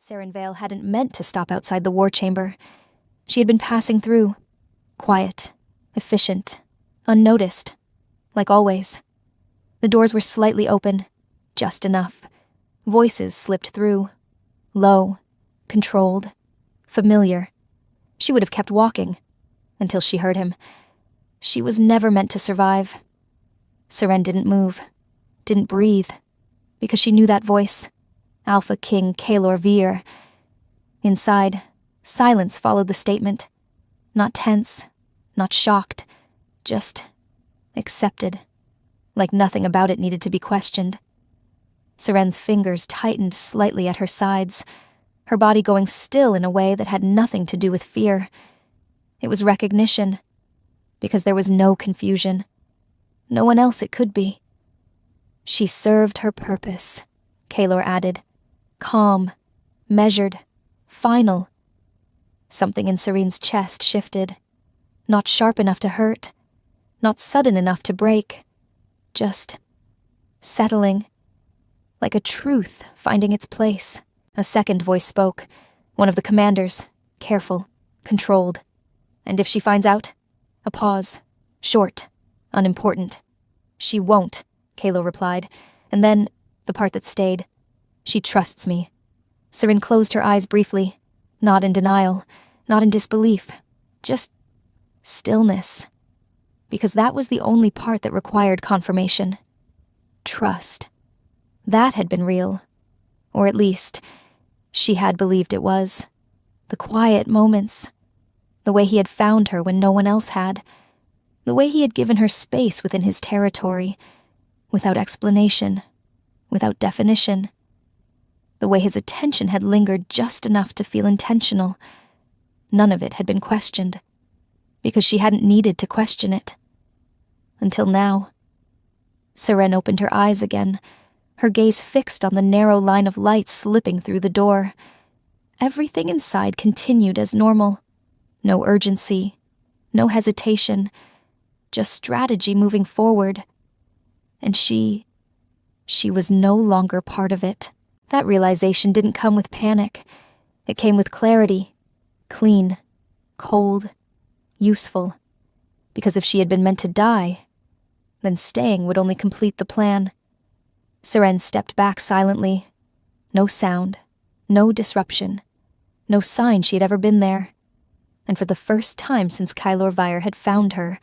Saren Vale hadn't meant to stop outside the war chamber. She had been passing through, quiet, efficient, unnoticed, like always. The doors were slightly open, just enough. Voices slipped through, low, controlled, familiar. She would have kept walking, until she heard him. She was never meant to survive. Saren didn't move, didn't breathe, because she knew that voice. Alpha King Kaelor Vir. Inside, silence followed the statement. Not tense, not shocked, just accepted, like nothing about it needed to be questioned. Saren's fingers tightened slightly at her sides, her body going still in a way that had nothing to do with fear. It was recognition, because there was no confusion. No one else it could be. She served her purpose, Kaelor added. Calm, measured, final. Something in Serene's chest shifted. Not sharp enough to hurt, not sudden enough to break. Just settling, like a truth finding its place. A second voice spoke, one of the commanders, careful, controlled. And if she finds out? A pause, short, unimportant. She won't, Kaelor replied, and then, the part that stayed, she trusts me. Serene closed her eyes briefly, not in denial, not in disbelief, just stillness. Because that was the only part that required confirmation. Trust. That had been real. Or at least, she had believed it was. The quiet moments. The way he had found her when no one else had. The way he had given her space within his territory, without explanation, without definition. The way his attention had lingered just enough to feel intentional. None of it had been questioned, because she hadn't needed to question it. Until now. Saren opened her eyes again, her gaze fixed on the narrow line of light slipping through the door. Everything inside continued as normal. No urgency, no hesitation, just strategy moving forward. And she was no longer part of it. That realization didn't come with panic. It came with clarity, clean, cold, useful. Because if she had been meant to die, then staying would only complete the plan. Saren stepped back silently. No sound, no disruption, no sign she had ever been there. And for the first time since Kaelor Vir had found her,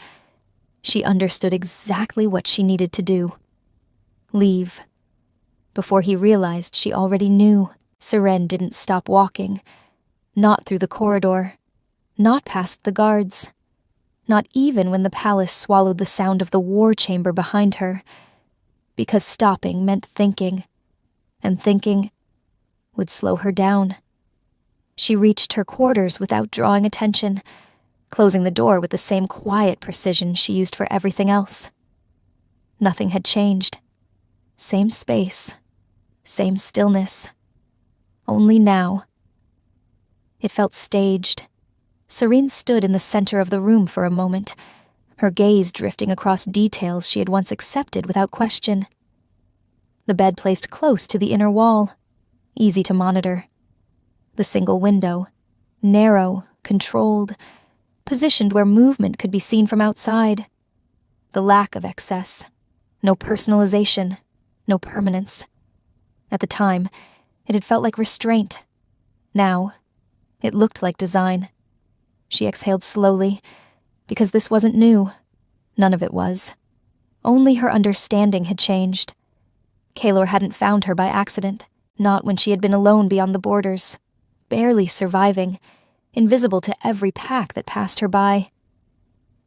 she understood exactly what she needed to do. Leave. Before he realized she already knew, Saren didn't stop walking. Not through the corridor. Not past the guards. Not even when the palace swallowed the sound of the war chamber behind her. Because stopping meant thinking. And thinking would slow her down. She reached her quarters without drawing attention, closing the door with the same quiet precision she used for everything else. Nothing had changed. Same space. Same stillness. Only now. It felt staged. Serene stood in the center of the room for a moment, her gaze drifting across details she had once accepted without question. The bed placed close to the inner wall, easy to monitor. The single window, narrow, controlled, positioned where movement could be seen from outside. The lack of excess, no personalization, no permanence. At the time, it had felt like restraint. Now, it looked like design. She exhaled slowly, because this wasn't new. None of it was. Only her understanding had changed. Kaelor hadn't found her by accident, not when she had been alone beyond the borders, barely surviving, invisible to every pack that passed her by.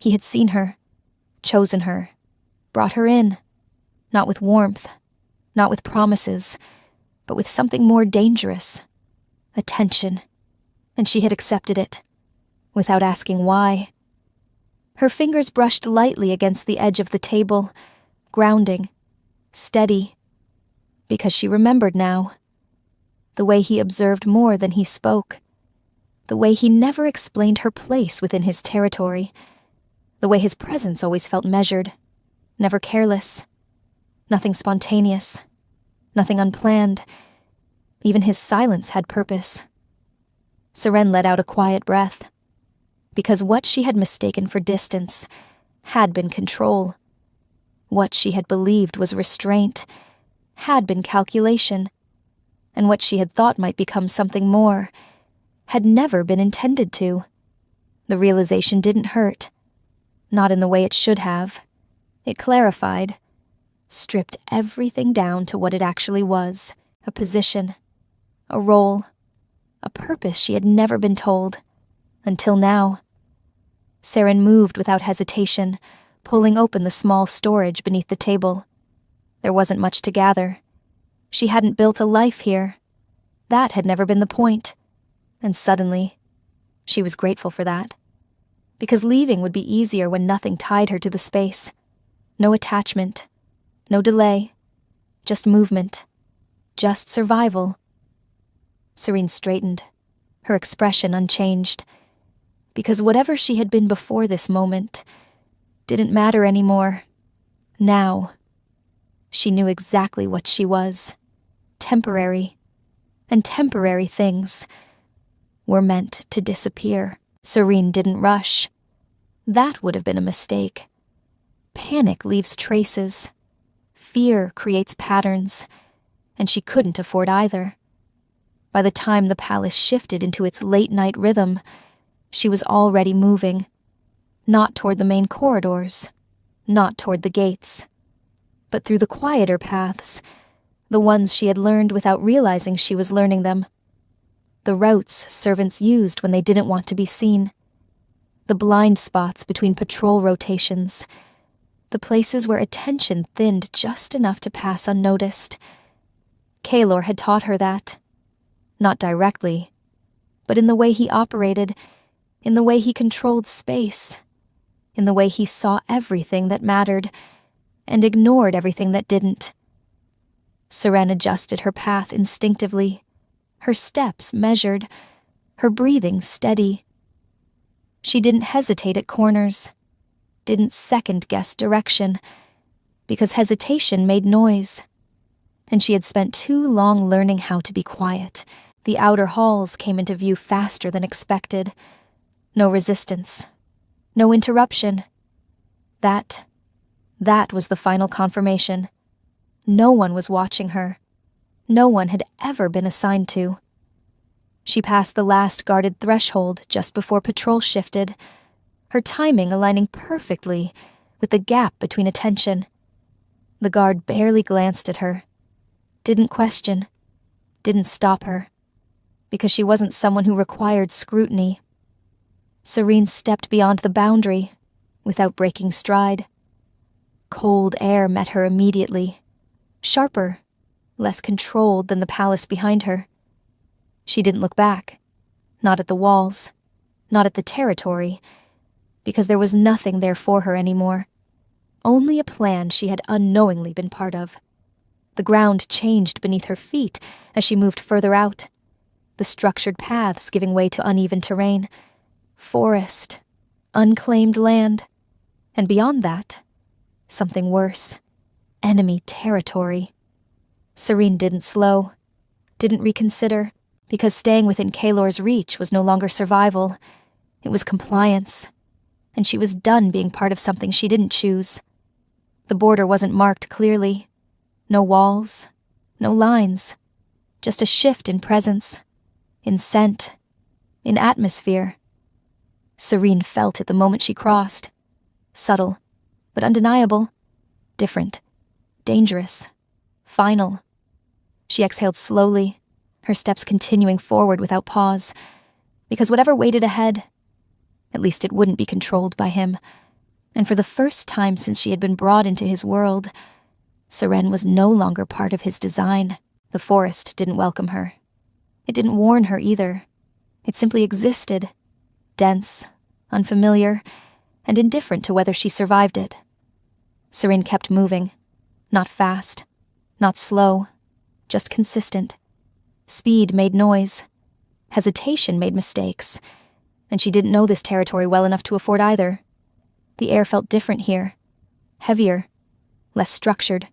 He had seen her, chosen her, brought her in, not with warmth, not with promises, but with something more dangerous, attention, and she had accepted it, without asking why. Her fingers brushed lightly against the edge of the table, grounding, steady, because she remembered now. The way he observed more than he spoke. The way he never explained her place within his territory. The way his presence always felt measured, never careless. Nothing spontaneous, nothing unplanned. Even his silence had purpose. Seren let out a quiet breath, because what she had mistaken for distance had been control. What she had believed was restraint had been calculation, and what she had thought might become something more had never been intended to. The realization didn't hurt, not in the way it should have. It clarified, stripped everything down to what it actually was: a position, a role, a purpose she had never been told, until now. Seren moved without hesitation, pulling open the small storage beneath the table. There wasn't much to gather. She hadn't built a life here. That had never been the point. And suddenly, she was grateful for that. Because leaving would be easier when nothing tied her to the space. No attachment, no delay, just movement, just survival. Seren straightened, her expression unchanged, because whatever she had been before this moment didn't matter anymore. Now, she knew exactly what she was: temporary, and temporary things were meant to disappear. Seren didn't rush. That would have been a mistake. Panic leaves traces. Fear creates patterns, and she couldn't afford either. By the time the palace shifted into its late-night rhythm, she was already moving. Not toward the main corridors, not toward the gates, but through the quieter paths, the ones she had learned without realizing she was learning them. The routes servants used when they didn't want to be seen. The blind spots between patrol rotations. The places where attention thinned just enough to pass unnoticed. Kaelor had taught her that. Not directly, but in the way he operated, in the way he controlled space, in the way he saw everything that mattered and ignored everything that didn't. Seren adjusted her path instinctively, her steps measured, her breathing steady. She didn't hesitate at corners, didn't second-guess direction, because hesitation made noise. And she had spent too long learning how to be quiet. The outer halls came into view faster than expected. No resistance, no interruption. That was the final confirmation. No one was watching her. No one had ever been assigned to. She passed the last guarded threshold just before patrol shifted, her timing aligning perfectly with the gap between attention. The guard barely glanced at her, didn't question, didn't stop her, because she wasn't someone who required scrutiny. Seren stepped beyond the boundary, without breaking stride. Cold air met her immediately, sharper, less controlled than the palace behind her. She didn't look back, not at the walls, not at the territory, because there was nothing there for her anymore. Only a plan she had unknowingly been part of. The ground changed beneath her feet as she moved further out, the structured paths giving way to uneven terrain, forest, unclaimed land, and beyond that, something worse: enemy territory. Seren didn't slow, didn't reconsider, because staying within Kaelor's reach was no longer survival. It was compliance, and she was done being part of something she didn't choose. The border wasn't marked clearly. No walls, no lines, just a shift in presence, in scent, in atmosphere. Seren felt it the moment she crossed. Subtle, but undeniable. Different, dangerous, final. She exhaled slowly, her steps continuing forward without pause, because whatever waited ahead, at least it wouldn't be controlled by him. And for the first time since she had been brought into his world, Seren was no longer part of his design. The forest didn't welcome her. It didn't warn her either. It simply existed, dense, unfamiliar, and indifferent to whether she survived it. Seren kept moving, not fast, not slow, just consistent. Speed made noise. Hesitation made mistakes. And she didn't know this territory well enough to afford either. The air felt different here. Heavier. Less structured.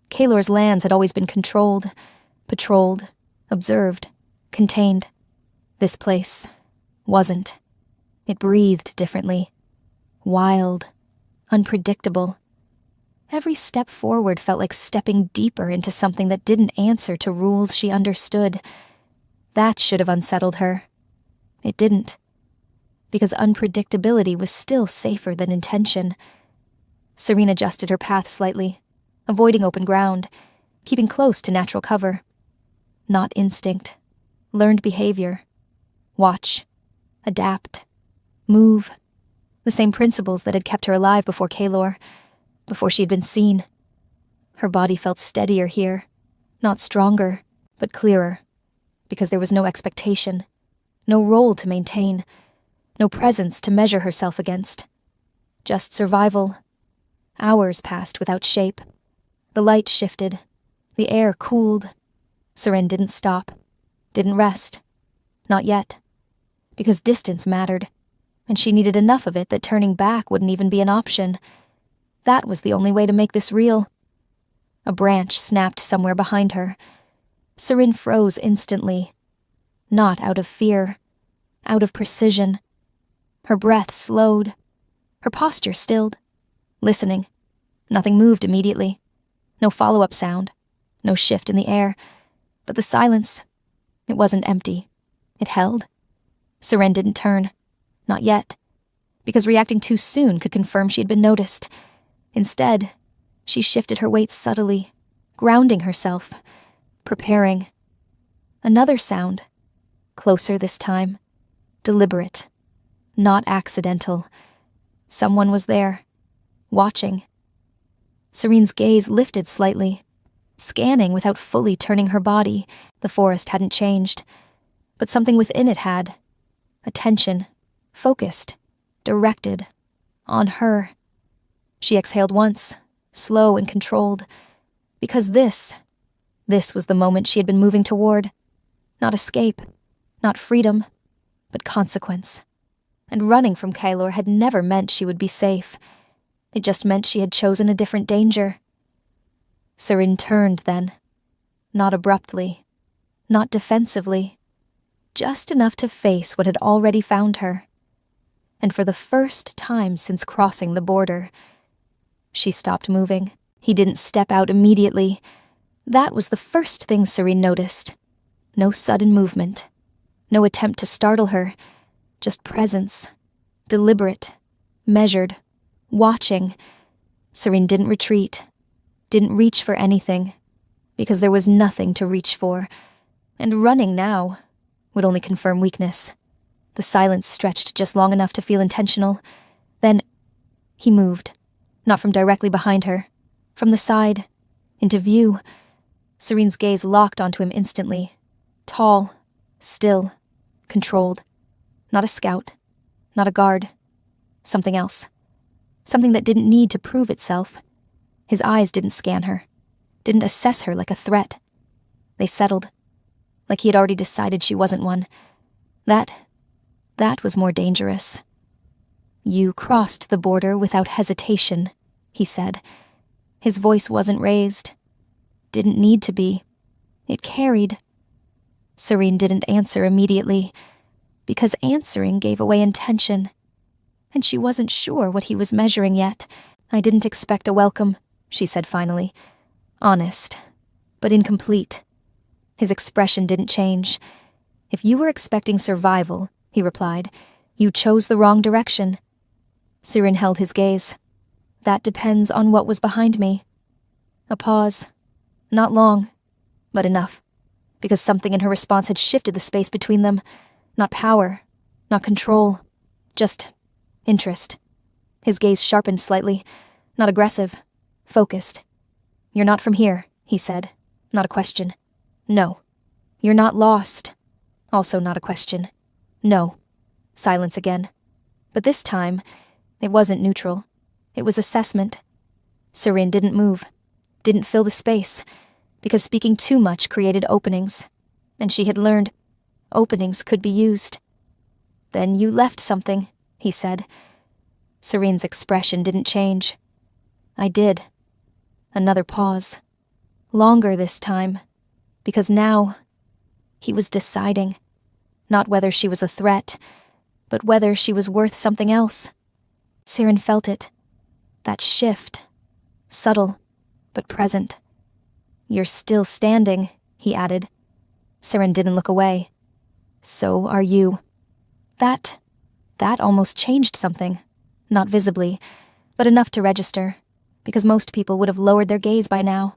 Kaelor's lands had always been controlled, patrolled, observed, contained. This place wasn't. It breathed differently. Wild, unpredictable. Every step forward felt like stepping deeper into something that didn't answer to rules she understood. That should have unsettled her. It didn't. Because unpredictability was still safer than intention. Serene adjusted her path slightly, avoiding open ground, keeping close to natural cover. Not instinct. Learned behavior. Watch. Adapt. Move. The same principles that had kept her alive before Kaelor, before she'd been seen. Her body felt steadier here. Not stronger, but clearer. Because there was no expectation. No role to maintain. No presence to measure herself against. Just survival. Hours passed without shape. The light shifted. The air cooled. Seren didn't stop. Didn't rest. Not yet. Because distance mattered, and she needed enough of it that turning back wouldn't even be an option. That was the only way to make this real. A branch snapped somewhere behind her. Seren froze instantly. Not out of fear. Out of precision. Her breath slowed. Her posture stilled. Listening. Nothing moved immediately. No follow-up sound. No shift in the air. But the silence, it wasn't empty. It held. Seren didn't turn. Not yet. Because reacting too soon could confirm she had been noticed. Instead, she shifted her weight subtly, grounding herself, preparing. Another sound. Closer this time. Deliberate. Not accidental. Someone was there. Watching. Serene's gaze lifted slightly. Scanning without fully turning her body. The forest hadn't changed. But something within it had. Attention. Focused. Directed. On her. She exhaled once, slow and controlled. Because this was the moment she had been moving toward. Not escape. Not freedom. But consequence. And running from Kaelor had never meant she would be safe. It just meant she had chosen a different danger. Seren turned then. Not abruptly. Not defensively. Just enough to face what had already found her. And for the first time since crossing the border, she stopped moving. He didn't step out immediately. That was the first thing Seren noticed. No sudden movement. No attempt to startle her. Just presence. Deliberate. Measured. Watching. Seren didn't retreat. Didn't reach for anything. Because there was nothing to reach for. And running now would only confirm weakness. The silence stretched just long enough to feel intentional. Then he moved. Not from directly behind her. From the side. Into view. Serene's gaze locked onto him instantly. Tall. Still. Controlled. Not a scout. Not a guard. Something else. Something that didn't need to prove itself. His eyes didn't scan her. Didn't assess her like a threat. They settled. Like he had already decided she wasn't one. That was more dangerous. You crossed the border without hesitation, he said. His voice wasn't raised. Didn't need to be. It carried. Serene didn't answer immediately, because answering gave away intention. And she wasn't sure what he was measuring yet. I didn't expect a welcome, she said finally. Honest, but incomplete. His expression didn't change. If you were expecting survival, he replied, you chose the wrong direction. Seren held his gaze. That depends on what was behind me. A pause. Not long, but enough. Because something in her response had shifted the space between them. Not power, not control, just interest. His gaze sharpened slightly. Not aggressive, focused. You're not from here, he said. Not a question. No. You're not lost. Also not a question. No. Silence again. But this time, it wasn't neutral. It was assessment. Seren didn't move. Didn't fill the space. Because speaking too much created openings. And she had learned openings could be used. Then you left something, he said. Serene's expression didn't change. I did. Another pause. Longer this time. Because now He was deciding. Not whether she was a threat, but whether she was worth something else. Siren felt it. That shift. Subtle, but present. "You're still standing," he added. Siren didn't look away. "So are you." That almost changed something. Not visibly, but enough to register, because most people would have lowered their gaze by now,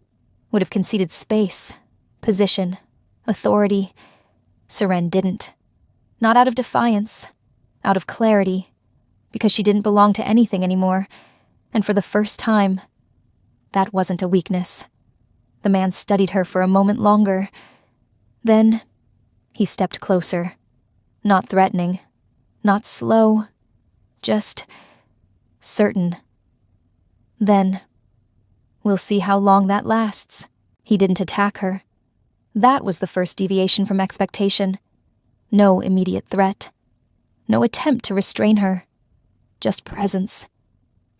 would have conceded space, position, authority. Siren didn't. Not out of defiance, out of clarity, because she didn't belong to anything anymore, and for the first time, that wasn't a weakness. The man studied her for a moment longer. Then, he stepped closer. Not threatening, not slow, just certain. Then, "We'll see how long that lasts." He didn't attack her. That was the first deviation from expectation. No immediate threat. No attempt to restrain her. Just presence.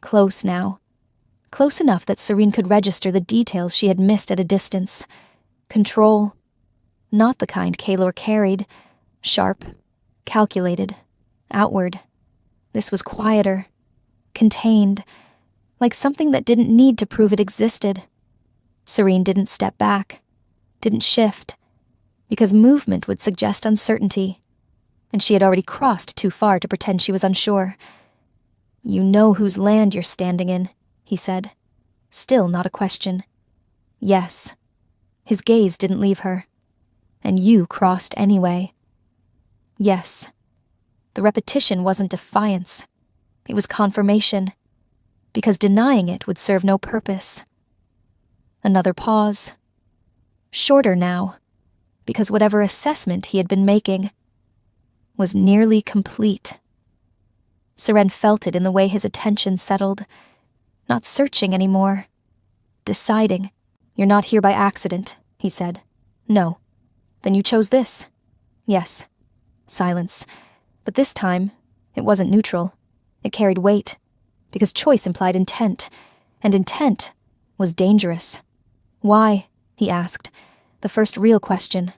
Close now. Close enough that Serene could register the details she had missed at a distance. Control. Not the kind Kaylor carried. Sharp. Calculated. Outward. This was quieter. Contained. Like something that didn't need to prove it existed. Serene didn't step back. Didn't shift. Because movement would suggest uncertainty. And she had already crossed too far to pretend she was unsure. "You know whose land you're standing in," he said. Still not a question. "Yes." His gaze didn't leave her. "And you crossed anyway." "Yes." The repetition wasn't defiance. It was confirmation. Because denying it would serve no purpose. Another pause. Shorter now. Because whatever assessment he had been making was nearly complete. Siren felt it in the way his attention settled. Not searching anymore. Deciding. "You're not here by accident," he said. "No." "Then you chose this." "Yes." Silence. But this time, it wasn't neutral. It carried weight. Because choice implied intent. And intent was dangerous. "Why?" he asked. The first real question.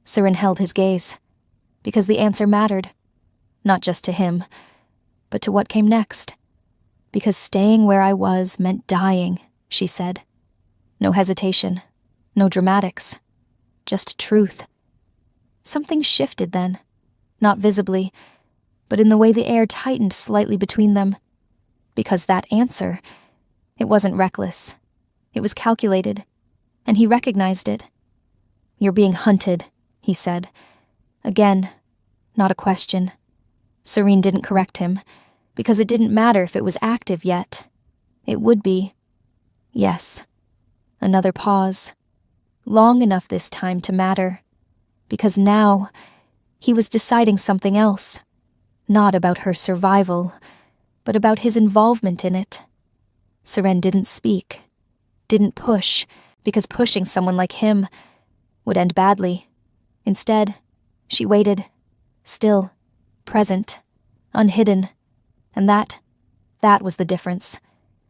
Siren held his gaze. Because the answer mattered. Not just to him, but to what came next. "Because staying where I was meant dying," she said. No hesitation. No dramatics. Just truth. Something shifted then. Not visibly, but in the way the air tightened slightly between them. Because that answer, it wasn't reckless. It was calculated, and he recognized it. "You're being hunted," he said. Again, not a question. Serene didn't correct him, because it didn't matter if it was active yet. It would be. Yes. Another pause. Long enough this time to matter. Because now, he was deciding something else. Not about her survival, but about his involvement in it. Siren didn't speak. Didn't push, because pushing someone like him would end badly. Instead, she waited. Still. Present. Unhidden. And that was the difference.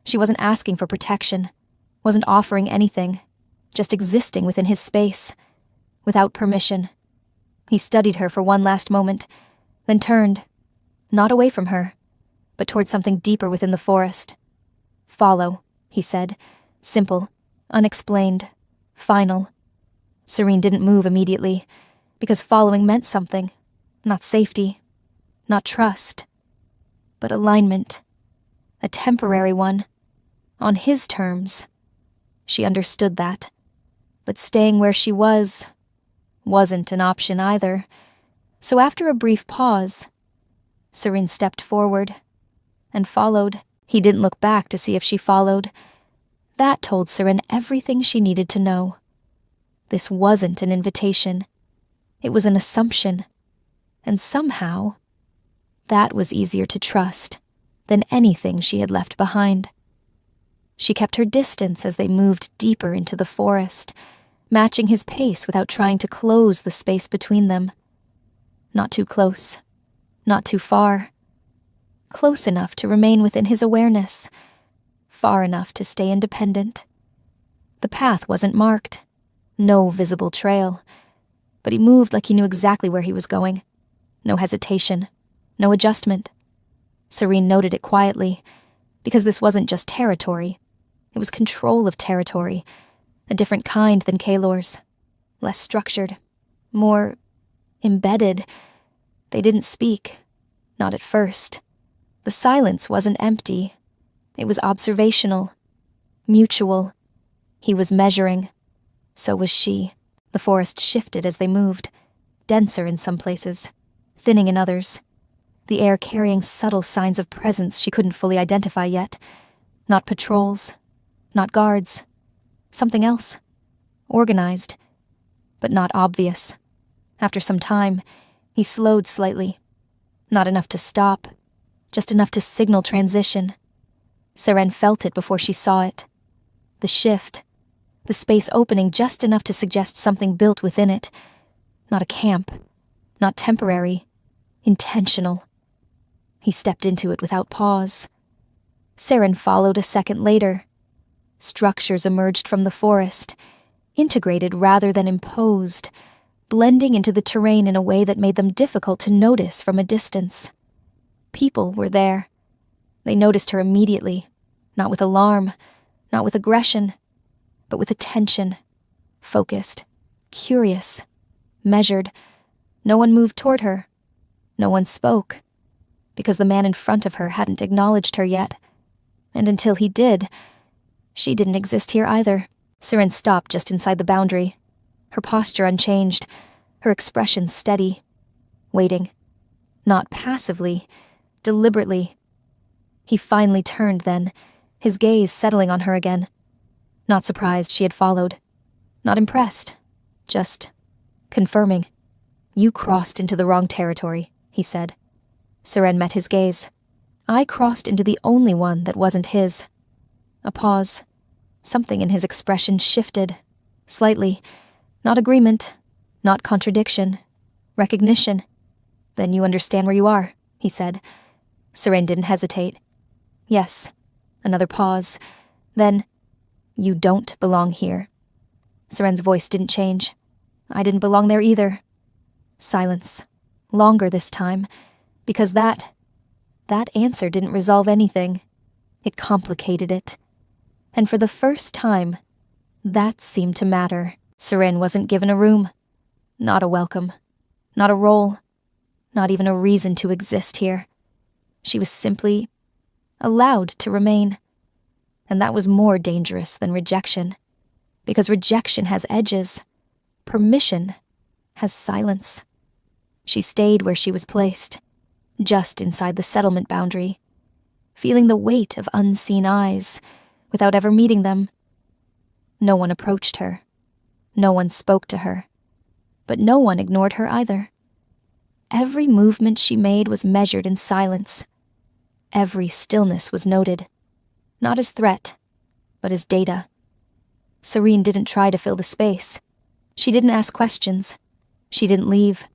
She wasn't asking for protection. Wasn't offering anything. Just existing within his space. Without permission. He studied her for one last moment, then turned. Not away from her, but toward something deeper within the forest. "Follow," he said. Simple. Unexplained. Final. Serene didn't move immediately, because following meant something. Not safety. Not trust. But alignment. A temporary one. On his terms. She understood that. But staying where she wasn't an option either. So after a brief pause, Serene stepped forward and followed. He didn't look back to see if she followed. That told Siren everything she needed to know. This wasn't an invitation. It was an assumption. And somehow, that was easier to trust than anything she had left behind. She kept her distance as they moved deeper into the forest, matching his pace without trying to close the space between them. Not too close. Not too far. Close enough to remain within his awareness. Far enough to stay independent. The path wasn't marked. No visible trail. but he moved like he knew exactly where he was going. No hesitation, no adjustment. Serene noted it quietly, because this wasn't just territory. It was control of territory, a different kind than Kaelor's. Less structured, more embedded. They didn't speak, not at first. The silence wasn't empty. It was observational, mutual. He was measuring. So was she. The forest shifted as they moved, denser in some places, thinning in others. The air carrying subtle signs of presence she couldn't fully identify yet. Not patrols, not guards. Something else. Organized, but not obvious. After some time, he slowed slightly. Not enough to stop, just enough to signal transition. Seren felt it before she saw it. The shift, the space opening just enough to suggest something built within it. Not a camp, not temporary, intentional. He stepped into it without pause. Seren followed a second later. Structures emerged from the forest, integrated rather than imposed, blending into the terrain in a way that made them difficult to notice from a distance. People were there. They noticed her immediately, not with alarm, not with aggression, but with attention, focused, curious, measured. No one moved toward her. No one spoke, because the man in front of her hadn't acknowledged her yet. And until he did, she didn't exist here either. Seren stopped just inside the boundary, her posture unchanged, her expression steady, waiting. Not passively, deliberately. He finally turned then, his gaze settling on her again. Not surprised she had followed. Not impressed. Just confirming. "You crossed into the wrong territory," he said. Seren met his gaze. "I crossed into the only one that wasn't his." A pause. Something in his expression shifted. Slightly. Not agreement. Not contradiction. Recognition. "Then you understand where you are," he said. Seren didn't hesitate. "Yes." Another pause. Then, "You don't belong here." Seren's voice didn't change. "I didn't belong there either." Silence. Longer this time, because that answer didn't resolve anything. It complicated it. And for the first time, that seemed to matter. Seren wasn't given a room. Not a welcome. Not a role. Not even a reason to exist here. She was simply allowed to remain. And that was more dangerous than rejection. Because rejection has edges. Permission has silence. She stayed where she was placed, just inside the settlement boundary, feeling the weight of unseen eyes, without ever meeting them. No one approached her. No one spoke to her. But no one ignored her either. Every movement she made was measured in silence. Every stillness was noted. Not as threat, but as data. Serene didn't try to fill the space. She didn't ask questions. She didn't leave.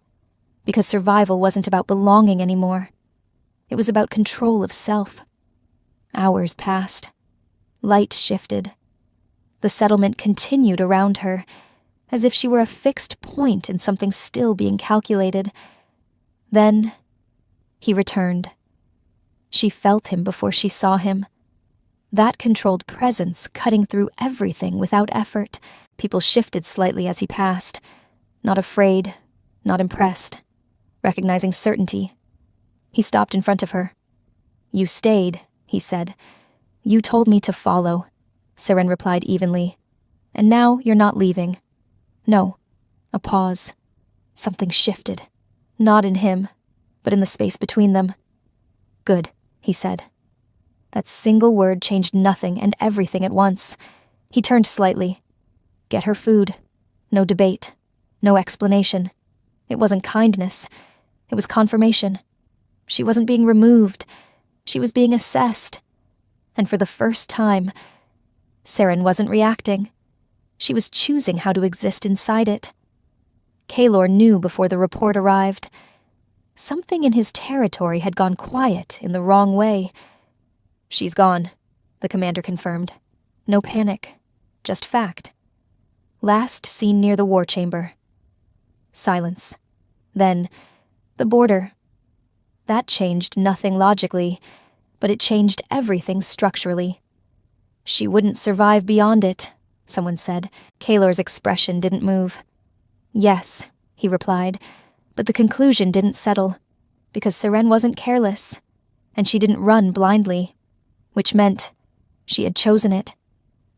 Because survival wasn't about belonging anymore. It was about control of self. Hours passed. Light shifted. The settlement continued around her, as if she were a fixed point in something still being calculated. Then, he returned. She felt him before she saw him. That controlled presence cutting through everything without effort. People shifted slightly as he passed. Not afraid, not impressed. Recognizing certainty. He stopped in front of her. "You stayed," he said. "You told me to follow," Seren replied evenly. "And now you're not leaving." No. A pause. Something shifted. Not in him, but in the space between them. "Good," he said. That single word changed nothing and everything at once. He turned slightly. Get her food. No debate. No explanation. It wasn't kindness. It was confirmation. She wasn't being removed. She was being assessed. And for the first time, Seren wasn't reacting. She was choosing how to exist inside it. Kaelor knew before the report arrived. Something in his territory had gone quiet in the wrong way. "She's gone," the commander confirmed. No panic, just fact. Last seen near the war chamber. Silence. Then, the border. That changed nothing logically, but it changed everything structurally. She wouldn't survive beyond it, someone said. Kaylor's expression didn't move. Yes, he replied, but the conclusion didn't settle, because Seren wasn't careless, and she didn't run blindly, which meant she had chosen it.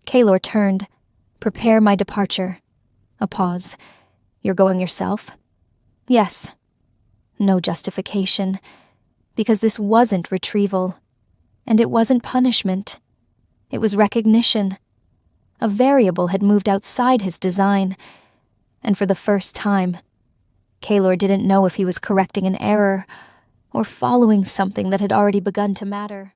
Kaylor turned. Prepare my departure. A pause. You're going yourself? Yes. No justification, because this wasn't retrieval, and it wasn't punishment. It was recognition. A variable had moved outside his design, and for the first time, Kaylor didn't know if he was correcting an error or following something that had already begun to matter.